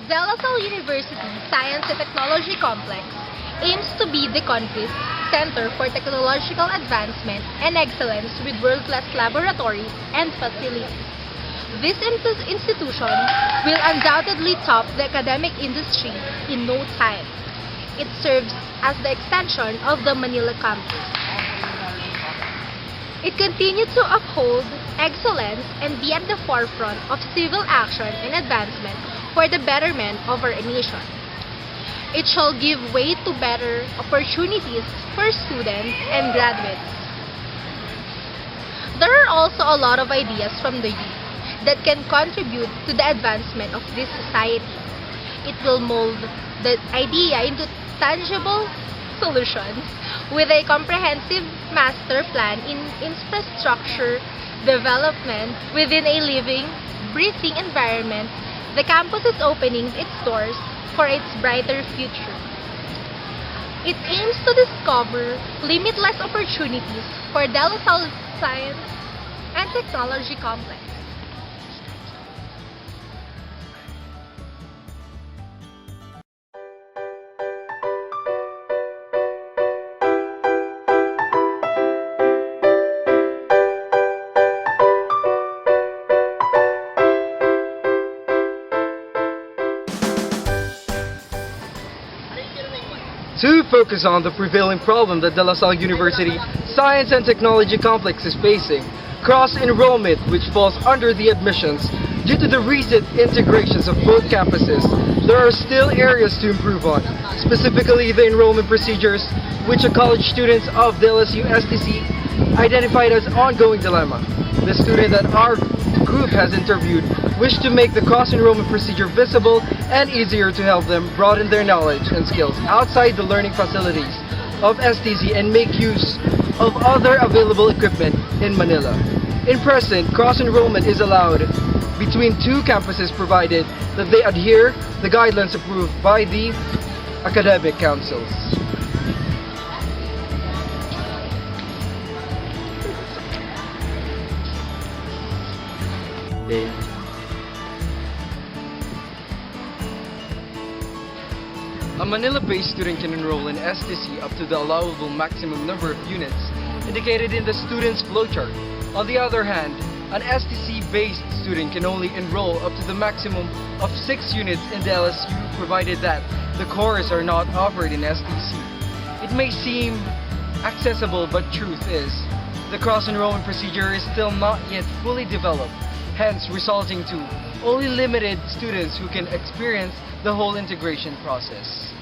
De La Salle University Science and Technology Complex aims to be the country's center for technological advancement and excellence with world-class laboratories and facilities. This institution will undoubtedly top the academic industry in no time. It serves as the extension of the Manila campus. It continues to uphold excellence and be at the forefront of civil action and advancement for the betterment of our nation. It shall give way to better opportunities for students and graduates. There are also a lot of ideas from the youth that can contribute to the advancement of this society. It will mold the idea into tangible solutions with a comprehensive master plan in infrastructure development within a living, breathing environment. The campus is opening its doors for its brighter future. It aims to discover limitless opportunities for De La Salle Science and Technology Complex. To focus on the prevailing problem that De La Salle University Science and Technology Complex is facing, cross-enrollment, which falls under the admissions. Due to the recent integrations of both campuses, there are still areas to improve on, specifically the enrollment procedures, which college students of DLSU-STC identified as ongoing dilemma. The student that our group has interviewed wished to make the cross-enrollment procedure visible and easier to help them broaden their knowledge and skills outside the learning facilities of STC and make use of other available equipment in Manila. In present, cross-enrollment is allowed between two campuses provided that they adhere the guidelines approved by the academic councils. A Manila-based student can enroll in STC up to the allowable maximum number of units indicated in the student's flowchart. On the other hand, an STC-based student can only enroll up to the maximum of 6 units in the LSU provided that the courses are not offered in STC. It may seem accessible, but truth is, the cross-enrollment procedure is still not yet fully developed, hence resulting to only limited students who can experience the whole integration process.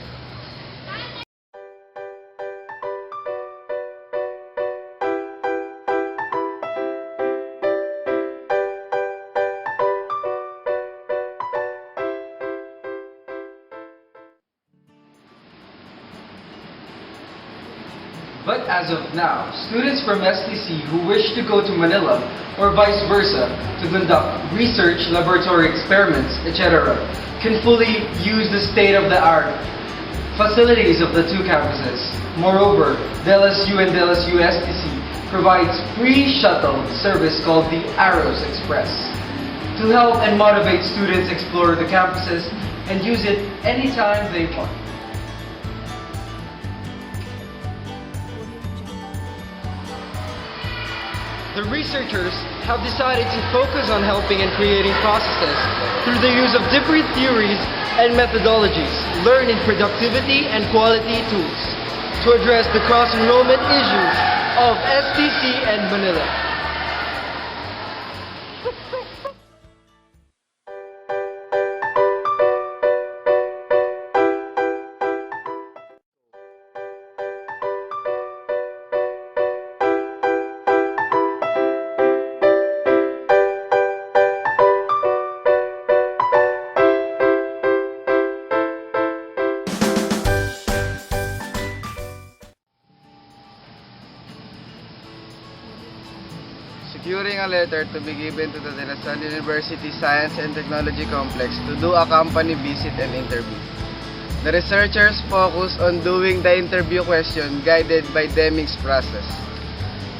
But as of now, students from STC who wish to go to Manila or vice versa to conduct research, laboratory experiments, etc. can fully use the state-of-the-art facilities of the two campuses. Moreover, DLSU and DLSU-STC provides free shuttle service called the Arrows Express to help and motivate students explore the campuses and use it anytime they want. The researchers have decided to focus on helping and creating processes through the use of different theories and methodologies, learning productivity and quality tools to address the cross-enrollment issues of STC and Manila. Securing a letter to be given to the De La Salle University Science and Technology Complex to do a company visit and interview. The researchers focus on doing the interview question guided by Deming's process.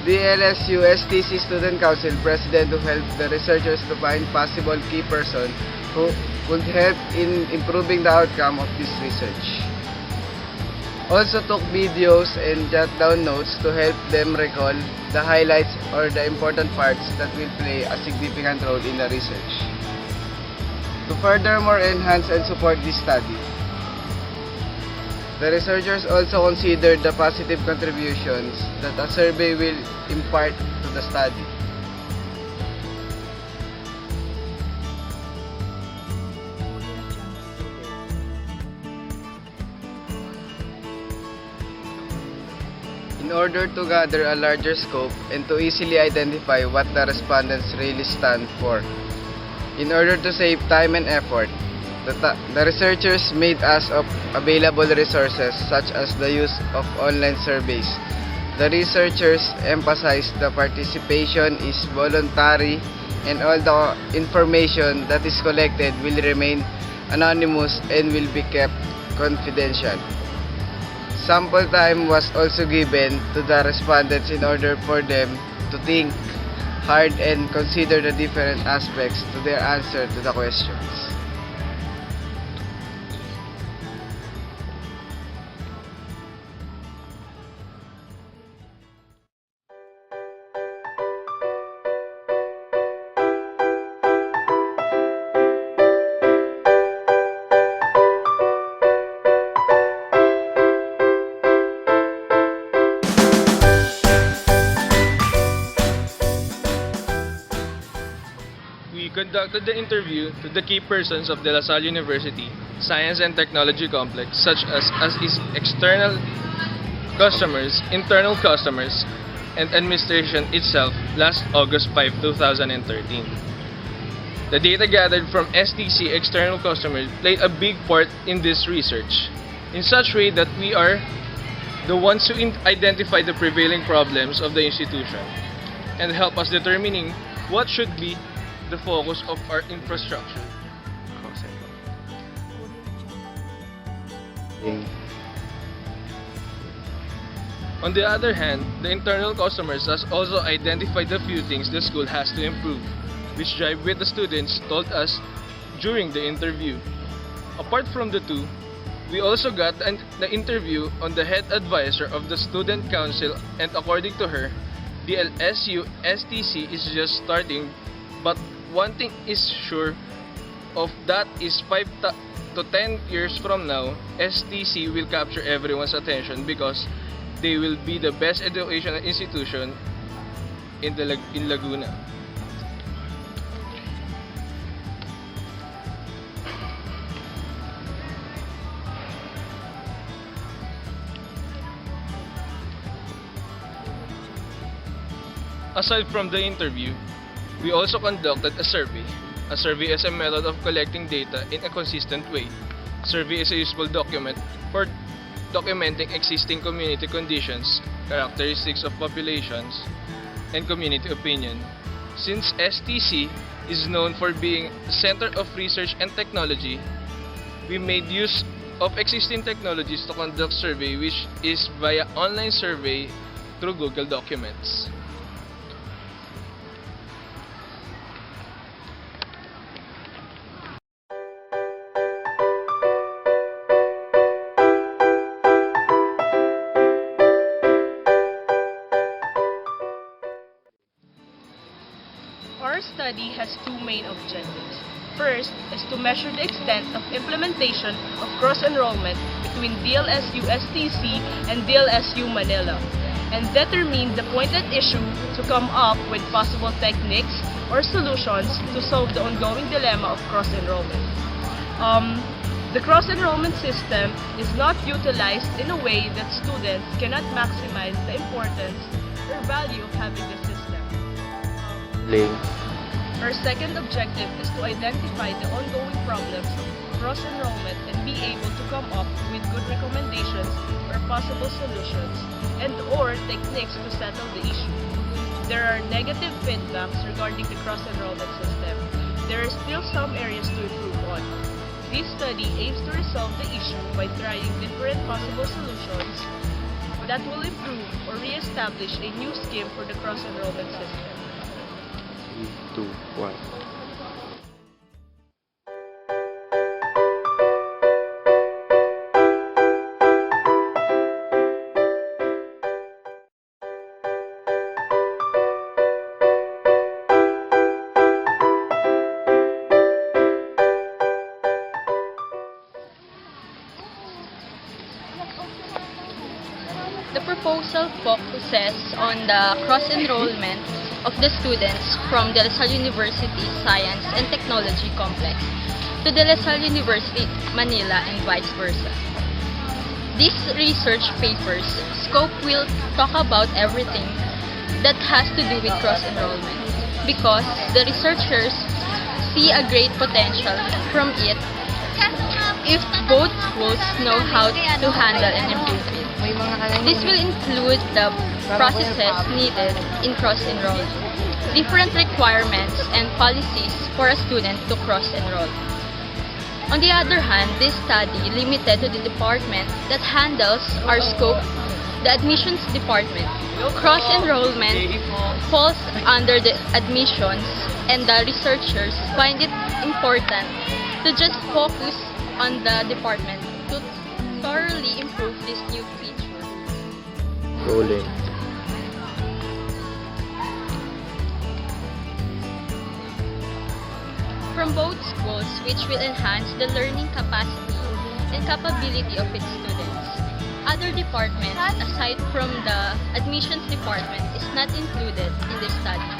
The LSU STC Student Council President who helped the researchers to find possible key person who would help in improving the outcome of this research. Also took videos and jot down notes to help them recall the highlights or the important parts that will play a significant role in the research. To furthermore enhance and support this study, the researchers also considered the positive contributions that a survey will impart to the study. In order to gather a larger scope and to easily identify what the respondents really stand for. In order to save time and effort, the researchers made use of available resources such as the use of online surveys. The researchers emphasized the participation is voluntary and all the information that is collected will remain anonymous and will be kept confidential. Sample time was also given to the respondents in order for them to think hard and consider the different aspects to their answer to the questions. We conducted the interview to the key persons of the Salle University Science and Technology Complex, such as its external customers, internal customers, and administration itself last August 5, 2013. The data gathered from STC external customers played a big part in this research, in such way that we are the ones who identify the prevailing problems of the institution and help us determining what should be the focus of our infrastructure. On the other hand, the internal customers has also identified the few things the school has to improve, which jive with the students told us during the interview. Apart from the two, we also got the interview on the head advisor of the student council, and according to her, the DLSU STC is just starting, but one thing is sure of that is 5 to 10 years from now, STC will capture everyone's attention because they will be the best educational institution in Laguna. Aside from the interview, we also conducted a survey. A survey is a method of collecting data in a consistent way. Survey is a useful document for documenting existing community conditions, characteristics of populations, and community opinion. Since STC is known for being a center of research and technology, we made use of existing technologies to conduct survey, which is via online survey through Google Documents. Our study has two main objectives. First is to measure the extent of implementation of cross-enrollment between DLSU-STC and DLSU-Manila, and determine the pointed issue to come up with possible techniques or solutions to solve the ongoing dilemma of cross-enrollment. The cross-enrollment system is not utilized in a way that students cannot maximize the importance or value of having the system. Our second objective is to identify the ongoing problems of cross-enrollment and be able to come up with good recommendations or possible solutions and/or techniques to settle the issue. There are negative feedbacks regarding the cross-enrollment system. There are still some areas to improve on. This study aims to resolve the issue by trying different possible solutions that will improve or re-establish a new scheme for the cross-enrollment system. 3, 2, 1. The proposal focuses on the cross-enrollment of the students from the Salle University Science and Technology Complex to the Salle University-Manila and vice versa. These research papers scope will talk about everything that has to do with cross-enrollment because the researchers see a great potential from it if both schools know how to handle and improve it. This will include the processes needed in cross-enroll, different requirements and policies for a student to cross-enroll. On the other hand, this study limited to the department that handles our scope, the admissions department. Cross-enrollment falls under the admissions, and the researchers find it important to just focus on the department to thoroughly improve this new feature. Rolling. From both schools, which will enhance the learning capacity and capability of its students. Other departments, aside from the admissions department, is not included in this study.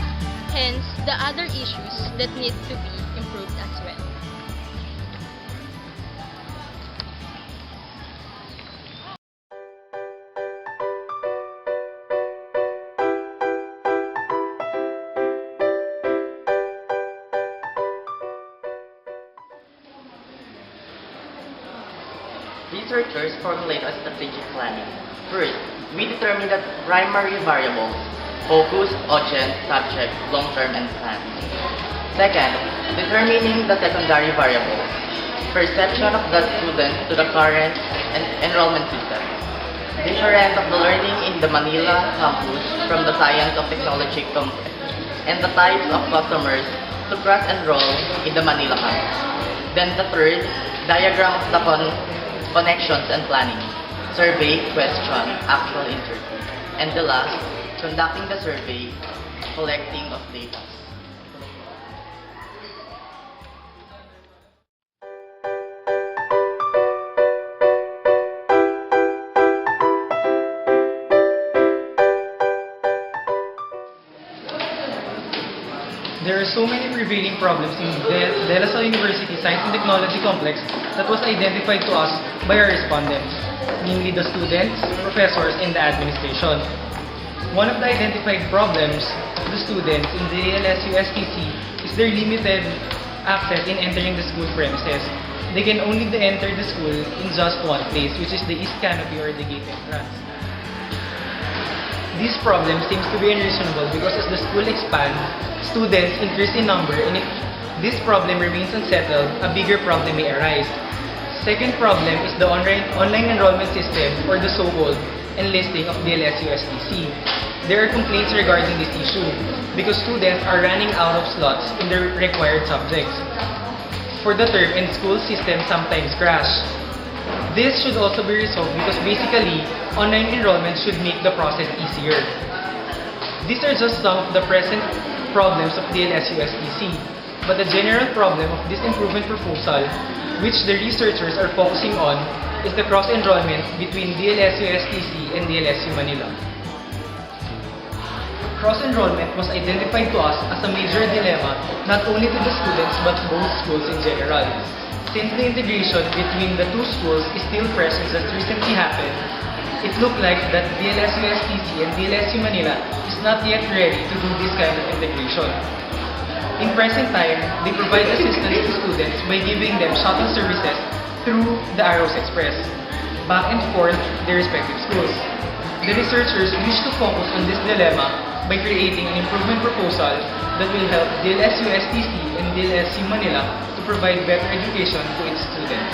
Hence, the other issues that need to be improved as well. Researchers formulate a strategic planning. First, we determine the primary variables: focus, audience, subject, long-term, and plan. Second, determining the secondary variables: perception of the student to the current enrollment system, difference of the learning in the Manila campus from the Science of Technology complex, and the types of customers to cross-enroll in the Manila campus. Then the third, diagram of the connections and planning, survey, question, actual interview. And the last, conducting the survey, collecting of data. There are so many prevailing problems in the DLSU University Science and Technology Complex that was identified to us by our respondents, namely the students, professors, and the administration. One of the identified problems of the students in the DLSU-STC is their limited access in entering the school premises. They can only enter the school in just one place, which is the east canopy or the gate entrance. This problem seems to be unreasonable because as the school expands, students increase in number, and if this problem remains unsettled, a bigger problem may arise. Second problem is the online enrollment system, or the so-called enlisting of DLSU-STC. There are complaints regarding this issue because students are running out of slots in their required subjects. For the term and school system sometimes crash. This should also be resolved because basically, online enrollment should make the process easier. These are just some of the present problems of DLSU-STC, but the general problem of this improvement proposal, which the researchers are focusing on, is the cross-enrollment between DLSU-STC and DLSU-Manila. Cross-enrollment was identified to us as a major dilemma not only to the students but both schools in general. Since the integration between the two schools is still fresh and just recently happened, it looked like that DLSU-STC and DLSU-Manila is not yet ready to do this kind of integration. In present time, they provide assistance to students by giving them shuttle services through the Arrows Express, back and forth to their respective schools. The researchers wish to focus on this dilemma by creating an improvement proposal that will help DLSU-STC and DLSU-Manila to provide better education to its students.